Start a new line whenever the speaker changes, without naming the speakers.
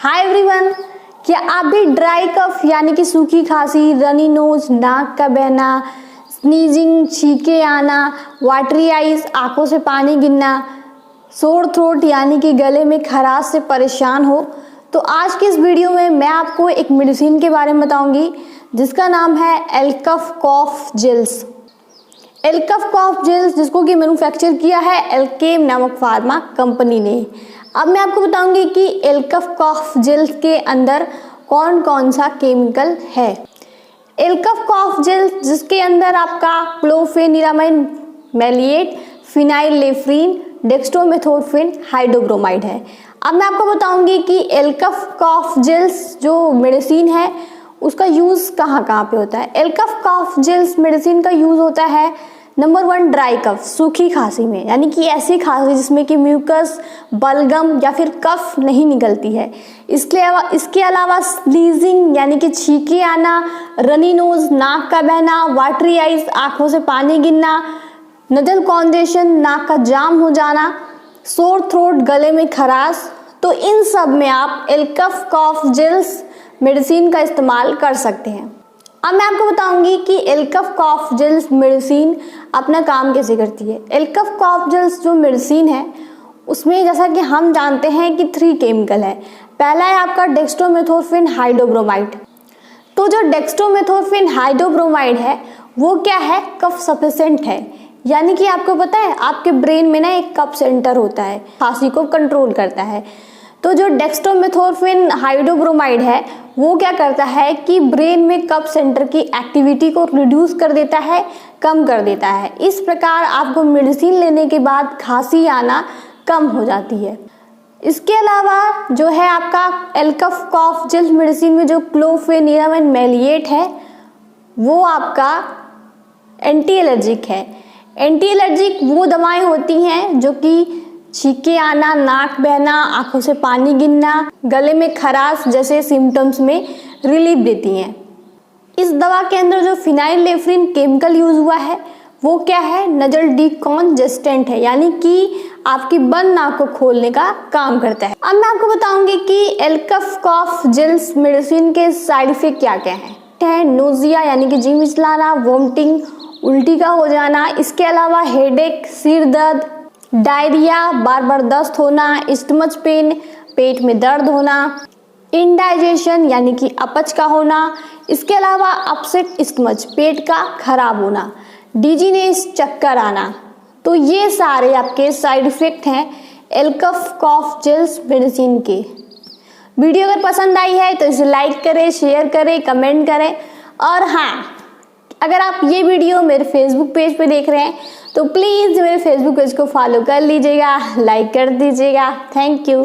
Hi everyone, क्या आप भी ड्राई कफ यानी कि सूखी खांसी, रनी नोज, नाक का बहना, स्नीजिंग, छींके आना, वाटरी आइज, आंखों से पानी गिरना, सोर थ्रोट यानी कि गले में खराश से परेशान हो? तो आज की इस वीडियो में मैं आपको एक मेडिसिन के बारे में बताऊंगी जिसका नाम है एलकफ कॉफ जेल्स। एलकफ कॉफ जेल्स जिसको कि मैन्युफैक्चर किया है एल्केम नामक फार्मा कंपनी ने। अब मैं आपको बताऊंगी कि एलकफ कॉफ जेल्स के अंदर कौन कौन सा केमिकल है। एलकफ कॉफ जेल्स जिसके अंदर आपका क्लोफेनिरामाइन मैलिएट, फिनाइलेफ्रीन, डेक्स्ट्रोमेथोर्फिन, हाइड्रोब्रोमाइड है। अब मैं आपको बताऊंगी कि एलकफ कॉफ जेल्स जो मेडिसिन है उसका यूज़ कहाँ कहाँ पे होता है। एलकफ कॉफ जेल्स मेडिसिन का यूज़ होता है नंबर 1 ड्राई कफ, सूखी खांसी में, यानी कि ऐसी खांसी जिसमें कि म्यूकस, बलगम या फिर कफ नहीं निकलती है। इसके अलावा स्नीजिंग यानी कि छींके आना, रनी नोज, नाक का बहना, वाटरी आइज, आंखों से पानी गिरना, नजल कॉन्जेशन, नाक का जाम हो जाना, सोर थ्रोट, गले में खराश, तो इन सब में आप एलकफ कॉफ जेल्स मेडिसिन का इस्तेमाल कर सकते हैं। अब मैं आपको बताऊंगी कि एलकफ कॉफ जेल्स मेडिसिन अपना काम कैसे करती है। एलकफ कॉफ जेल्स जो मेडिसिन है उसमें जैसा कि हम जानते हैं कि 3 केमिकल है। पहला है आपका डेक्स्ट्रोमेथोर्फिन हाइड्रोब्रोमाइड। तो जो डेक्स्ट्रोमेथोर्फिन हाइड्रोब्रोमाइड है वो क्या है, कफ सफिशिएंट है। यानी कि आपको पता है आपके ब्रेन में ना एक कफ सेंटर होता है, खांसी को कंट्रोल करता है। तो जो डेक्स्ट्रोमेथोर्फिन हाइड्रोब्रोमाइड है वो क्या करता है कि ब्रेन में कफ सेंटर की एक्टिविटी को रिड्यूस कर देता है, कम कर देता है। इस प्रकार आपको मेडिसिन लेने के बाद खांसी आना कम हो जाती है। इसके अलावा जो है आपका एलकफ कॉफ जेल्स मेडिसिन में जो क्लोफेनिरामाइन मैलिएट है वो आपका एंटी एलर्जिक है। एंटी एलर्जिक वो दवाएं होती हैं जो कि छींके आना, नाक बहना, आंखों से पानी गिरना, गले में खराश जैसे सिम्टम्स में रिलीफ देती हैं। इस दवा के अंदर जो फिनाइलेफ्रीन केमिकल यूज हुआ है वो क्या है, नजल डिकॉन्जेस्टेंट है, यानी कि आपकी बंद नाक को खोलने का काम करता है। अब मैं आपको बताऊंगी कि एलकफ कॉफ जेल्स मेडिसिन के साइड इफेक्ट क्या क्या है। नोजिया यानी कि जी मिचलाना, वोमिटिंग, उल्टी का हो जाना, इसके अलावा हेडेक, सिर दर्द, डायरिया, बार बार दस्त होना, स्टमच पेन, पेट में दर्द होना, इंडाइजेशन यानी कि अपच का होना, इसके अलावा अपसेट स्टमच, पेट का खराब होना, डिजीनेस, चक्कर आना। तो ये सारे आपके साइड इफेक्ट हैं एलकफ कॉफ जेल्स मेडिसिन के। वीडियो अगर पसंद आई है तो इसे लाइक करें, शेयर करें, कमेंट करें। और हाँ, अगर आप ये वीडियो मेरे फेसबुक पेज पे देख रहे हैं तो प्लीज़ मेरे फेसबुक पेज को फॉलो कर लीजिएगा, लाइक कर दीजिएगा। Thank you.